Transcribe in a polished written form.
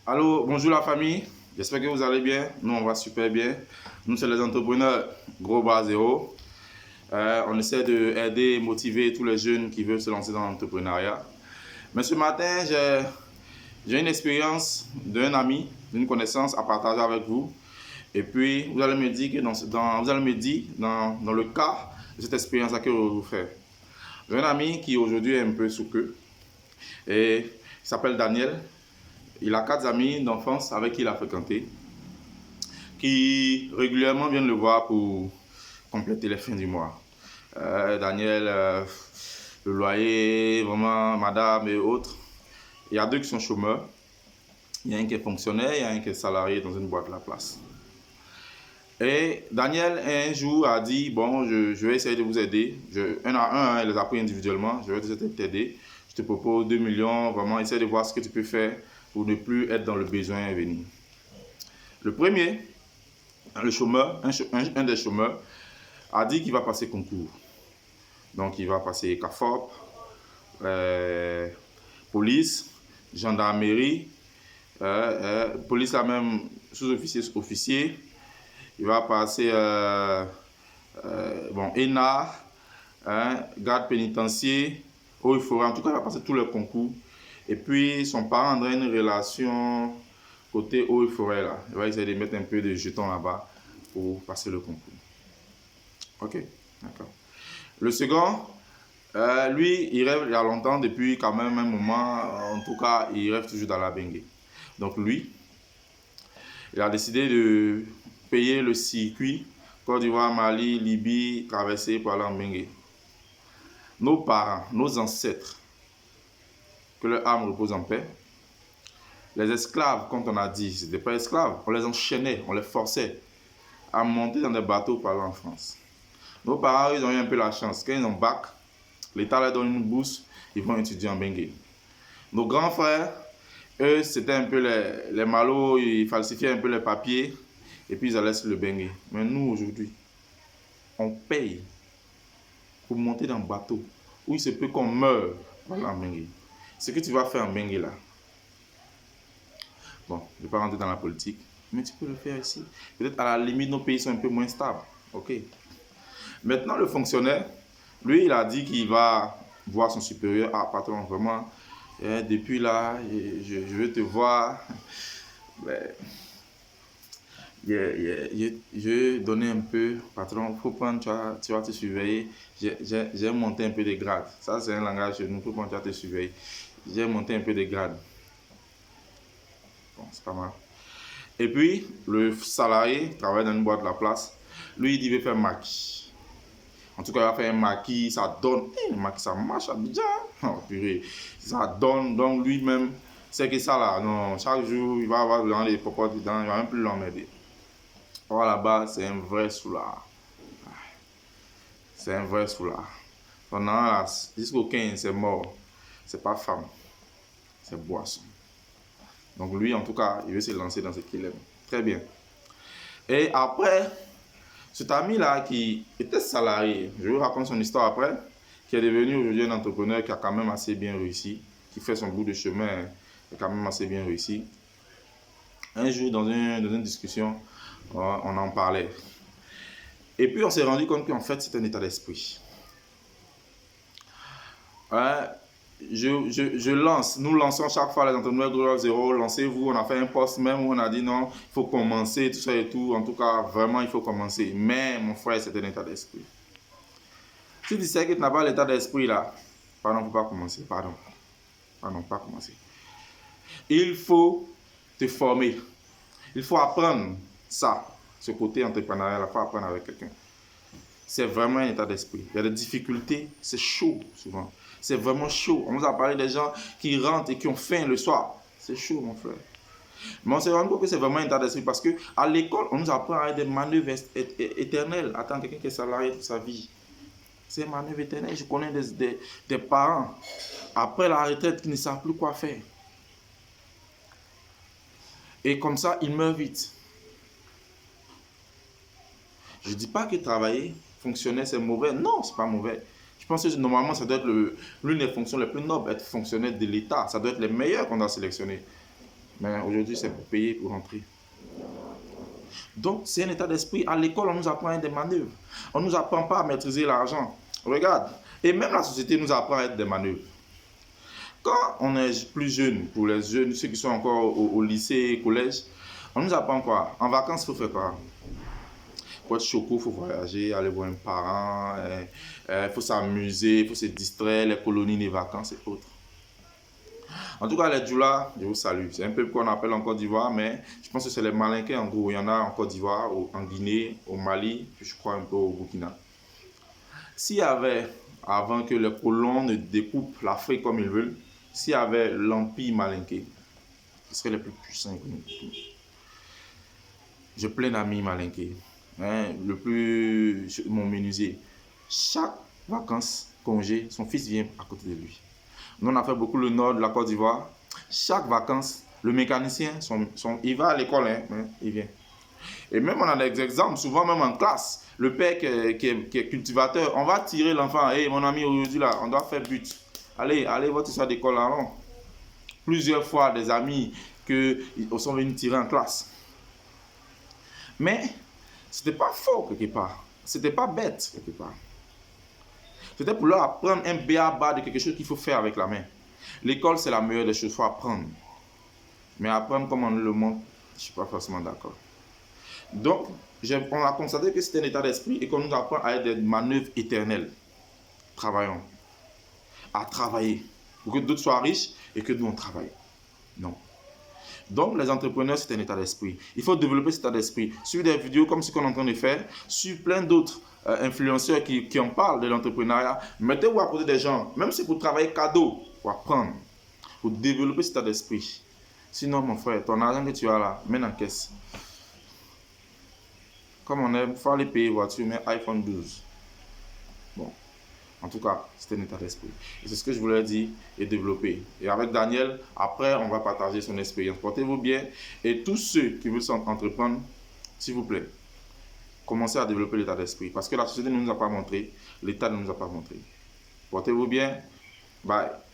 Allô, bonjour la famille. J'espère que vous allez bien. Nous, on va super bien. Nous, c'est les entrepreneurs gros bas zéro. On essaie d'aider et motiver tous les jeunes qui veulent se lancer dans l'entrepreneuriat. Mais ce matin, j'ai une expérience d'un ami, d'une connaissance à partager avec vous. Et puis, vous allez me dire que dans le cas de cette expérience que je vais vous faire. J'ai un ami qui aujourd'hui est un peu sous queue. Et il s'appelle Daniel. Il a 4 amis d'enfance avec qui il a fréquenté, qui régulièrement viennent le voir pour compléter les fins du mois. Daniel, le loyer, vraiment, madame et autres. Il y a 2 qui sont chômeurs. Il y a un qui est fonctionnaire, il y a un qui est salarié dans une boîte de la place. Et Daniel, un jour, a dit, bon, je vais essayer de vous aider. Un à un, il les a pris individuellement. Je vais t'aider. Je te propose 2 millions. Vraiment, essaie de voir ce que tu peux faire pour ne plus être dans le besoin à venir. Le premier, le chômeur, un des chômeurs, a dit qu'il va passer concours. Donc, il va passer CAFOP, police, gendarmerie, police là même, sous-officier, il va passer ENA, garde pénitentiaire, eaux et forêt. En tout cas, il va passer tous les concours. Et puis, son parent a une relation côté eau et forêt là. Il va essayer de mettre un peu de jetons là-bas pour passer le concours. Ok, d'accord. Le second, lui, il rêve il y a longtemps, depuis quand même un moment, en tout cas, il rêve toujours dans la bengue. Donc lui, il a décidé de payer le circuit Côte d'Ivoire, Mali, Libye, traverser pour aller en bengue. Nos parents, nos ancêtres, que leur âme repose en paix. Les esclaves, comme on a dit, ce n'étaient pas esclaves, on les enchaînait, on les forçait à monter dans des bateaux pour aller en France. Nos parents, ils ont eu un peu la chance. Quand ils ont bac, l'État leur donne une bourse, ils vont étudier en bengue. Nos grands frères, eux, c'était un peu les malauds, ils falsifiaient un peu les papiers et puis ils allaient sur le bengue. Mais nous, aujourd'hui, on paye pour monter dans le bateau où il se peut qu'on meure en bengue. Ce que tu vas faire en bengue là, bon, je ne vais pas rentrer dans la politique, mais tu peux le faire ici. Peut-être à la limite, nos pays sont un peu moins stables. Ok. Maintenant, le fonctionnaire, lui, il a dit qu'il va voir son supérieur. Ah, patron, vraiment, depuis là, je veux te voir. Je vais donner un peu, patron, il faut prendre, tu vas te surveiller. J'ai monté un peu de grade. Ça, c'est un langage chez nous, il faut prendre, tu vas te surveiller. J'ai monté un peu de grade. Bon, c'est pas mal. Et puis, le salarié travaille dans une boîte de la place. Lui, il dit qu'il veut faire maquis. En tout cas, il va faire un maquis, ça donne. Un maquis, ça marche à déjà. Oh, purée. Ça donne, donc lui-même, c'est que ça là, non, chaque jour, il va avoir dans les popotes dedans, il va même plus l'emmerder. Or là-bas, c'est un vrai soulard. C'est un vrai soulard. Pendant jusqu'au 15, c'est mort. C'est pas femme, c'est boisson. Donc lui, en tout cas, il veut se lancer dans ce qu'il aime. Très bien. Et après, cet ami-là qui était salarié, je vous raconte son histoire après, qui est devenu aujourd'hui un entrepreneur qui a quand même assez bien réussi, qui fait son bout de chemin, qui a quand même assez bien réussi. Un jour, dans une discussion, on en parlait. Et puis, on s'est rendu compte qu'en fait, c'est un état d'esprit. Nous lançons chaque fois les entrepreneurs Global Zero, lancez-vous, on a fait un post même où on a dit non, il faut commencer, tout ça et tout, en tout cas, vraiment, il faut commencer. Mais, mon frère, c'est un état d'esprit. Si tu sais que tu n'as pas l'état d'esprit là, pardon, il ne faut pas commencer, pardon, pas commencer. Il faut te former, il faut apprendre ça, ce côté entrepreneurial, il faut apprendre avec quelqu'un. C'est vraiment un état d'esprit. Il y a des difficultés, c'est chaud souvent. C'est vraiment chaud. On nous a parlé des gens qui rentrent et qui ont faim le soir. C'est chaud, mon frère. Mais on s'est rendu compte que c'est vraiment un état d'esprit parce qu'à l'école, on nous apprend à des manœuvres éternelles. Attends, quelqu'un qui est salarié toute sa vie. C'est une manœuvre éternelle. Je connais des parents, après la retraite, qui ne savent plus quoi faire. Et comme ça, ils meurent vite. Je ne dis pas que travailler, fonctionner, c'est mauvais. Non, ce n'est pas mauvais. Je pense que normalement, ça doit être l'une des fonctions les plus nobles, être fonctionnaire de l'État. Ça doit être les meilleurs qu'on doit sélectionner. Mais aujourd'hui, c'est pour payer pour rentrer. Donc, c'est un état d'esprit. À l'école, on nous apprend des manœuvres. On ne nous apprend pas à maîtriser l'argent. Regarde. Et même la société nous apprend à être des manœuvres. Quand on est plus jeune, pour les jeunes, ceux qui sont encore au lycée, collège, on nous apprend quoi? En vacances, il faut faire quoi? Pour être choco, il faut voyager, aller voir un parent, il faut s'amuser, il faut se distraire, les colonies, les vacances et autres. En tout cas, les Djoula, je vous salue. C'est un peuple qu'on appelle en Côte d'Ivoire, mais je pense que c'est les Malinqués en gros. Il y en a en Côte d'Ivoire, en Guinée, au Mali, puis je crois un peu au Burkina. S'il y avait, avant que les colons ne découpent l'Afrique comme ils veulent, s'il y avait l'Empire Malinké, ce serait le plus puissant. J'ai plein d'amis malinqués. Hein, mon menuisier. Chaque vacances, congé, son fils vient à côté de lui. Nous, on a fait beaucoup le nord de la Côte d'Ivoire. Chaque vacances, le mécanicien, il va à l'école, hein, il vient. Et même on a des exemples, souvent même en classe. Le père qui est cultivateur, on va tirer l'enfant. Hey, mon ami, aujourd'hui, là, on doit faire but. Allez, votre histoire d'école là. Non. Plusieurs fois, des amis qui sont venus tirer en classe. Mais c'était pas faux quelque part. C'était pas bête quelque part. C'était pour leur apprendre un b.a.-ba de quelque chose qu'il faut faire avec la main. L'école, c'est la meilleure des choses, il faut apprendre. Mais apprendre comme on le montre, je ne suis pas forcément d'accord. Donc, on a constaté que c'était un état d'esprit et qu'on nous apprend à être des manœuvres éternelles. Travaillons. À travailler. Pour que d'autres soient riches et que nous, on travaille. Non. Donc, les entrepreneurs, c'est un état d'esprit. Il faut développer cet état d'esprit. Sur des vidéos comme ce qu'on est en train de faire, sur plein d'autres influenceurs qui en parlent de l'entrepreneuriat, mettez-vous à côté des gens, même si vous travaillez cadeau, pour apprendre, pour développer cet état d'esprit. Sinon, mon frère, ton argent que tu as là, mets en caisse. Comme on aime, il faut aller payer voiture, mais iPhone 12. Bon. En tout cas, c'est un état d'esprit. Et c'est ce que je voulais dire et développer. Et avec Daniel, après, on va partager son expérience. Portez-vous bien. Et tous ceux qui veulent entreprendre, s'il vous plaît, commencez à développer l'état d'esprit. Parce que la société ne nous a pas montré, l'État ne nous a pas montré. Portez-vous bien. Bye.